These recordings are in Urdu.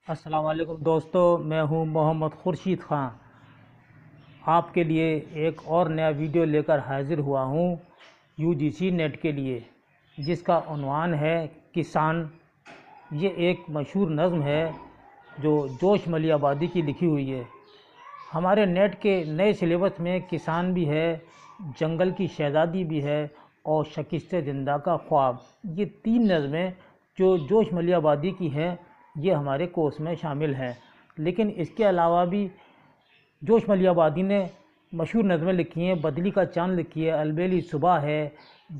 السلام علیکم دوستو، میں ہوں محمد خورشید خان۔ آپ کے لیے ایک اور نیا ویڈیو لے کر حاضر ہوا ہوں UGC نیٹ کے لیے، جس کا عنوان ہے کسان۔ یہ ایک مشہور نظم ہے جو جوش ملی آبادی کی لکھی ہوئی ہے۔ ہمارے نیٹ کے نئے سلیبس میں کسان بھی ہے، جنگل کی شہزادی بھی ہے اور شکست زندہ کا خواب، یہ تین نظمیں جو جوش ملی آبادی کی ہیں یہ ہمارے کورس میں شامل ہیں۔ لیکن اس کے علاوہ بھی جوش ملی آبادی نے مشہور نظمیں لکھی ہیں، بدلی کا چاند لکھی ہے، البیلی صبح ہے،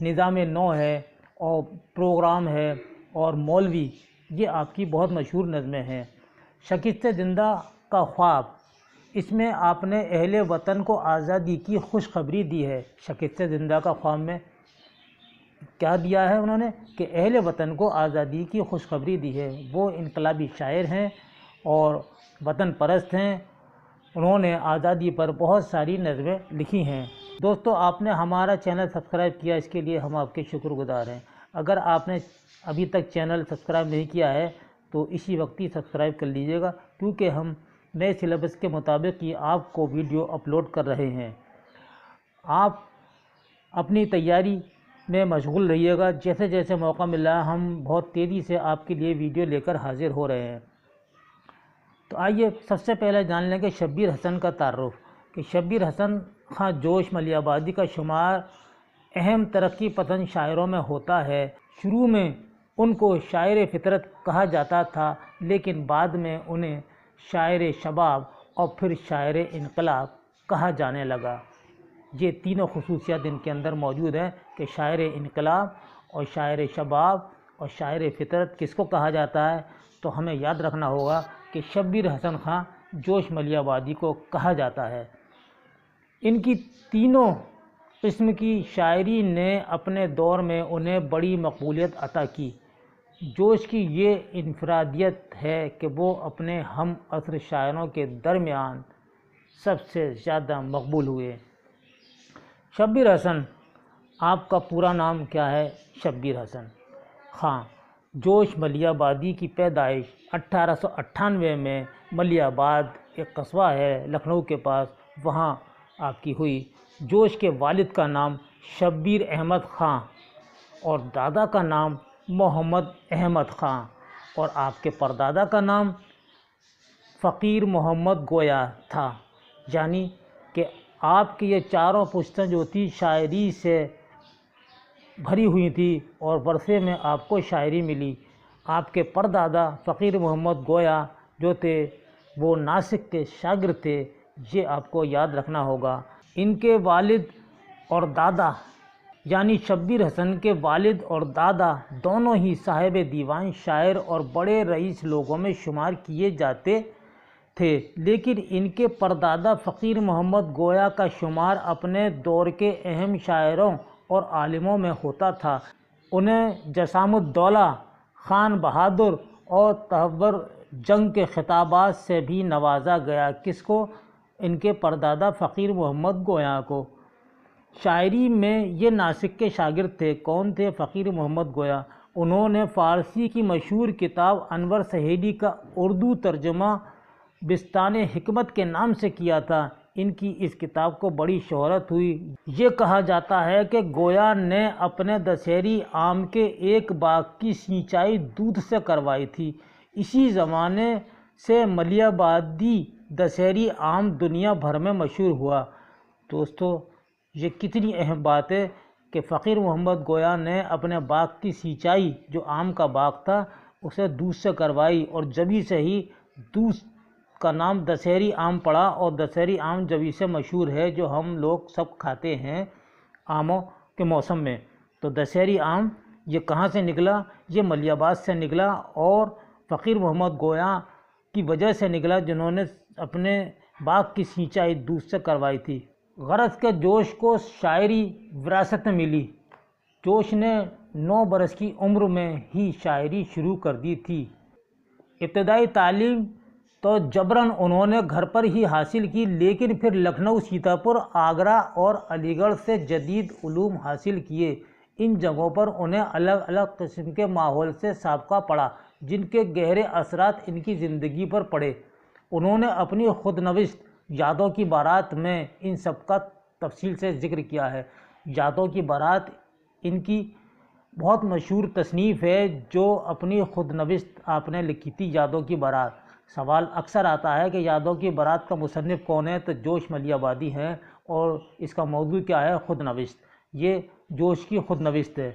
نظام نو ہے اور پروگرام ہے اور مولوی، یہ آپ کی بہت مشہور نظمیں ہیں۔ شکست زندہ کا خواب، اس میں آپ نے اہل وطن کو آزادی کی خوشخبری دی ہے۔ شکست زندہ کا خواب میں کیا دیا ہے انہوں نے کہ اہل وطن کو آزادی کی خوشخبری دی ہے۔ وہ انقلابی شاعر ہیں اور وطن پرست ہیں، انہوں نے آزادی پر بہت ساری نظمیں لکھی ہیں۔ دوستو، آپ نے ہمارا چینل سبسکرائب کیا، اس کے لیے ہم آپ کے شکر گزار ہیں۔ اگر آپ نے ابھی تک چینل سبسکرائب نہیں کیا ہے تو اسی وقت ہی سبسکرائب کر لیجئے گا، کیونکہ ہم نئے سلیبس کے مطابق ہی آپ کو ویڈیو اپلوڈ کر رہے ہیں۔ آپ اپنی تیاری میں مشغول رہیے گا، جیسے جیسے موقع مل رہا ہے ہم بہت تیزی سے آپ کے لیے ویڈیو لے کر حاضر ہو رہے ہیں۔ تو آئیے سب سے پہلے جان لیں کہ شبیر حسن کا تعارف، کہ شبیر حسن خان جوش ملی آبادی کا شمار اہم ترقی پسند شاعروں میں ہوتا ہے۔ شروع میں ان کو شاعر فطرت کہا جاتا تھا، لیکن بعد میں انہیں شاعر شباب اور پھر شاعر انقلاب کہا جانے لگا۔ یہ تینوں خصوصیات ان کے اندر موجود ہیں کہ شاعر انقلاب اور شاعر شباب اور شاعر فطرت کس کو کہا جاتا ہے، تو ہمیں یاد رکھنا ہوگا کہ شبیر حسن خان جوش ملی آبادی کو کہا جاتا ہے۔ ان کی تینوں قسم کی شاعری نے اپنے دور میں انہیں بڑی مقبولیت عطا کی۔ جوش کی یہ انفرادیت ہے کہ وہ اپنے ہم عصر شاعروں کے درمیان سب سے زیادہ مقبول ہوئے۔ شبیر حسن، آپ کا پورا نام کیا ہے؟ شبیر حسن خان۔ جوش ملی آبادی کی پیدائش 1898 میں ملی آباد ایک قصبہ ہے لکھنؤ کے پاس، وہاں آپ کی ہوئی۔ جوش کے والد کا نام شبیر احمد خان اور دادا کا نام محمد احمد خان اور آپ کے پردادا کا نام فقیر محمد گویا تھا۔ یعنی کہ آپ کی یہ چاروں پشتیں جو تھی شاعری سے بھری ہوئی تھی اور ورثے میں آپ کو شاعری ملی۔ آپ کے پردادا فقیر محمد گویا جو تھے وہ ناسک کے شاگرد تھے، یہ آپ کو یاد رکھنا ہوگا۔ ان کے والد اور دادا یعنی شبیر حسن کے والد اور دادا دونوں ہی صاحب دیوان، شاعر اور بڑے رئیس لوگوں میں شمار کیے جاتے تھے، لیکن ان کے پردادا فقیر محمد گویا کا شمار اپنے دور کے اہم شاعروں اور عالموں میں ہوتا تھا۔ انہیں جسام الدولہ، خان بہادر اور تہور جنگ کے خطابات سے بھی نوازا گیا۔ کس کو؟ ان کے پردادا فقیر محمد گویا کو۔ شاعری میں یہ ناسک کے شاگرد تھے۔ کون تھے؟ فقیر محمد گویا۔ انہوں نے فارسی کی مشہور کتاب انور سہیلی کا اردو ترجمہ بستان حکمت کے نام سے کیا تھا۔ ان کی اس کتاب کو بڑی شہرت ہوئی۔ یہ کہا جاتا ہے کہ گویا نے اپنے دسہری آم کے ایک باغ کی سینچائی دودھ سے کروائی تھی۔ اسی زمانے سے ملی آبادی دسہری آم دنیا بھر میں مشہور ہوا۔ دوستو، یہ کتنی اہم بات ہے کہ فقیر محمد گویا نے اپنے باغ کی سینچائی جو آم کا باغ تھا اسے دودھ سے کروائی، اور جبھی سے ہی دودھ کا نام دسہری آم پڑا، اور دسہری آم جبھی سے مشہور ہے جو ہم لوگ سب کھاتے ہیں آموں کے موسم میں۔ تو دسہری آم یہ کہاں سے نکلا؟ یہ ملی آباد سے نکلا اور فقیر محمد گویا کی وجہ سے نکلا، جنہوں نے اپنے باغ کی سینچائی دودھ سے کروائی تھی۔ غرض کہ جوش کو شاعری وراثت میں ملی۔ جوش نے 9 برس کی عمر میں ہی شاعری شروع کر دی تھی۔ ابتدائی تعلیم تو جبراً انہوں نے گھر پر ہی حاصل کی، لیکن پھر لکھنؤ، سیتاپور، آگرہ اور علی گڑھ سے جدید علوم حاصل کیے۔ ان جگہوں پر انہیں الگ الگ قسم کے ماحول سے سابقہ پڑا، جن کے گہرے اثرات ان کی زندگی پر پڑے۔ انہوں نے اپنی خود نوشت یادوں کی بارات میں ان سب کا تفصیل سے ذکر کیا ہے۔ یادوں کی بارات ان کی بہت مشہور تصنیف ہے جو اپنی خود نوشت آپ نے لکھی تھی، یادوں کی بارات۔ سوال اکثر آتا ہے کہ یادوں کی بارات کا مصنف کون ہے، تو جوش ملیح آبادی ہے، اور اس کا موضوع کیا ہے؟ خود نوشت۔ یہ جوش کی خود نوشت ہے۔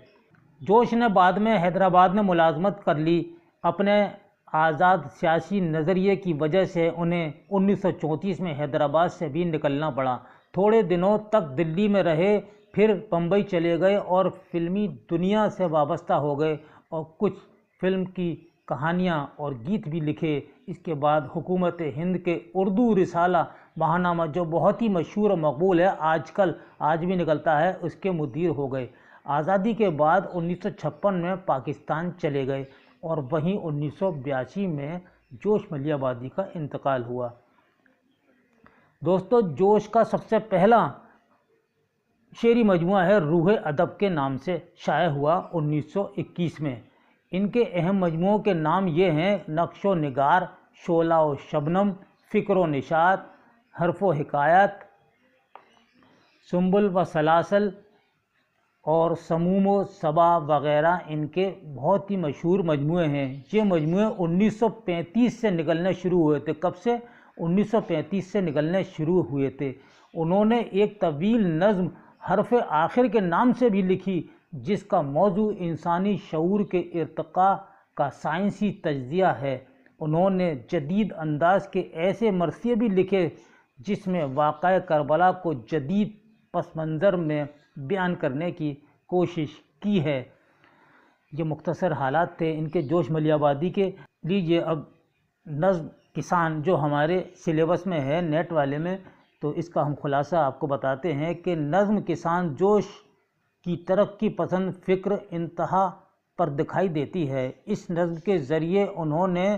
جوش نے بعد میں حیدرآباد میں ملازمت کر لی۔ اپنے آزاد سیاسی نظریے کی وجہ سے انہیں 1934 میں حیدرآباد سے بھی نکلنا پڑا۔ تھوڑے دنوں تک دلی میں رہے، پھر بمبئی چلے گئے اور فلمی دنیا سے وابستہ ہو گئے اور کچھ فلم کی کہانیاں اور گیت بھی لکھے۔ اس کے بعد حکومت ہند کے اردو رسالہ ماہنامہ، جو بہت ہی مشہور اور مقبول ہے، آج بھی نکلتا ہے، اس کے مدیر ہو گئے۔ آزادی کے بعد 1956 میں پاکستان چلے گئے اور وہیں 1982 میں جوش ملیح آبادی کا انتقال ہوا۔ دوستو، جوش کا سب سے پہلا شعری مجموعہ ہے روح ادب کے نام سے، شائع ہوا 1921 میں۔ ان کے اہم مجموعوں کے نام یہ ہیں: نقش و نگار، شعلہ و شبنم، فکر و نشاط، حرف و حکایت، سنبل و سلاسل اور سموم و صبا وغیرہ ان کے بہت ہی مشہور مجموعے ہیں۔ یہ مجموعے 1935 سے نکلنے شروع ہوئے تھے۔ کب سے؟ 1935 سے نکلنے شروع ہوئے تھے۔ انہوں نے ایک طویل نظم حرف آخر کے نام سے بھی لکھی، جس کا موضوع انسانی شعور کے ارتقاء کا سائنسی تجزیہ ہے۔ انہوں نے جدید انداز کے ایسے مرثیے بھی لکھے جس میں واقعہ کربلا کو جدید پس منظر میں بیان کرنے کی کوشش کی ہے۔ یہ مختصر حالات تھے ان کے جوش ملیح آبادی کے۔ لیجیے اب نظم کسان جو ہمارے سلیبس میں ہے نیٹ والے میں، تو اس کا ہم خلاصہ آپ کو بتاتے ہیں کہ نظم کسان جوش کی ترقی پسند فکر انتہا پر دکھائی دیتی ہے۔ اس نظم کے ذریعے انہوں نے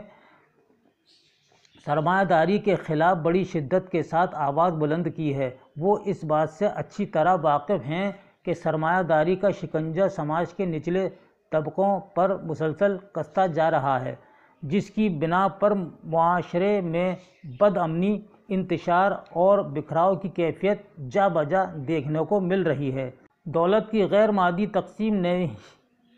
سرمایہ داری کے خلاف بڑی شدت کے ساتھ آواز بلند کی ہے۔ وہ اس بات سے اچھی طرح واقف ہیں کہ سرمایہ داری کا شکنجہ سماج کے نچلے طبقوں پر مسلسل کستا جا رہا ہے، جس کی بنا پر معاشرے میں بد امنی، انتشار اور بکھراؤ کی کیفیت جا بجا دیکھنے کو مل رہی ہے۔ دولت کی غیر مادی تقسیم نے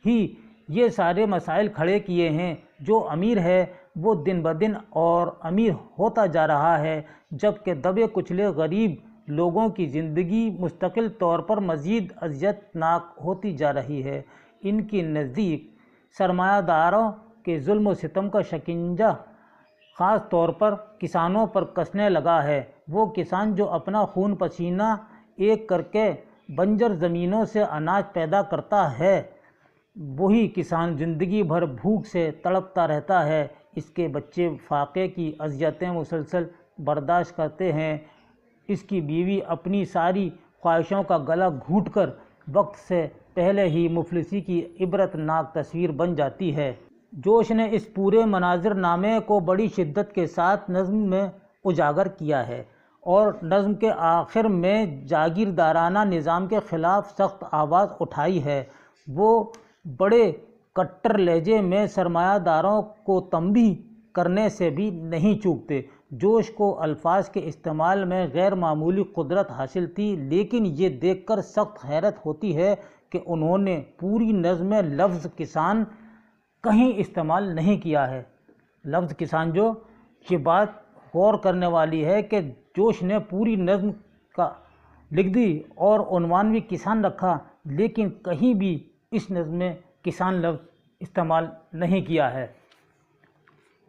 ہی یہ سارے مسائل کھڑے کیے ہیں۔ جو امیر ہے وہ دن بدن اور امیر ہوتا جا رہا ہے، جبکہ دبے کچلے غریب لوگوں کی زندگی مستقل طور پر مزید اذیت ناک ہوتی جا رہی ہے۔ ان کے نزدیک سرمایہ داروں کے ظلم و ستم کا شکنجہ خاص طور پر کسانوں پر کسنے لگا ہے۔ وہ کسان جو اپنا خون پسینہ ایک کر کے بنجر زمینوں سے اناج پیدا کرتا ہے، وہی کسان زندگی بھر بھوک سے تڑپتا رہتا ہے۔ اس کے بچے فاقے کی اذیتیں مسلسل برداشت کرتے ہیں۔ اس کی بیوی اپنی ساری خواہشوں کا گلا گھونٹ کر وقت سے پہلے ہی مفلسی کی عبرت ناک تصویر بن جاتی ہے۔ جوش نے اس پورے مناظر نامے کو بڑی شدت کے ساتھ نظم میں اجاگر کیا ہے اور نظم کے آخر میں جاگیردارانہ نظام کے خلاف سخت آواز اٹھائی ہے۔ وہ بڑے کٹر لہجے میں سرمایہ داروں کو تنبیہ کرنے سے بھی نہیں چوکتے۔ جوش کو الفاظ کے استعمال میں غیر معمولی قدرت حاصل تھی، لیکن یہ دیکھ کر سخت حیرت ہوتی ہے کہ انہوں نے پوری نظم میں لفظ کسان کہیں استعمال نہیں کیا ہے۔ لفظ کسان جو، یہ بات غور کرنے والی ہے کہ جوش نے پوری نظم کا لکھ دی اور عنوان بھی کسان رکھا، لیکن کہیں بھی اس نظم میں کسان لفظ استعمال نہیں کیا ہے،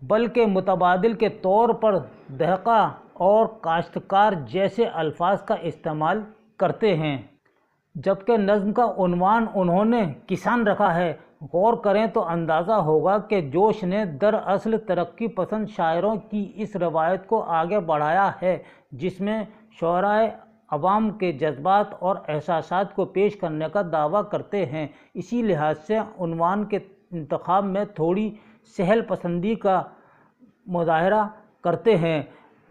بلکہ متبادل کے طور پر دہقاں اور کاشتکار جیسے الفاظ کا استعمال کرتے ہیں، جبکہ نظم کا عنوان انہوں نے کسان رکھا ہے۔ غور کریں تو اندازہ ہوگا کہ جوش نے دراصل ترقی پسند شاعروں کی اس روایت کو آگے بڑھایا ہے، جس میں شعراء عوام کے جذبات اور احساسات کو پیش کرنے کا دعویٰ کرتے ہیں۔ اسی لحاظ سے عنوان کے انتخاب میں تھوڑی سہل پسندی کا مظاہرہ کرتے ہیں،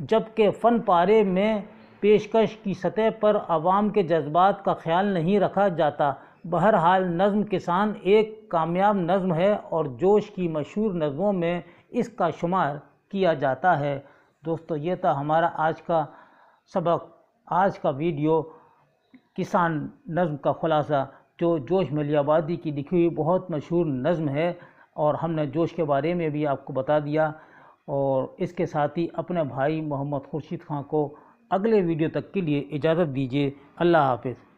جبکہ فن پارے میں پیشکش کی سطح پر عوام کے جذبات کا خیال نہیں رکھا جاتا۔ بہرحال نظم کسان ایک کامیاب نظم ہے اور جوش کی مشہور نظموں میں اس کا شمار کیا جاتا ہے۔ دوستو یہ تھا ہمارا آج کا سبق، آج کا ویڈیو کسان نظم کا خلاصہ، جو جوش ملیح آبادی کی لکھی ہوئی بہت مشہور نظم ہے، اور ہم نے جوش کے بارے میں بھی آپ کو بتا دیا۔ اور اس کے ساتھ ہی اپنے بھائی محمد خورشید خان کو اگلے ویڈیو تک کے لیے اجازت دیجیے۔ اللہ حافظ۔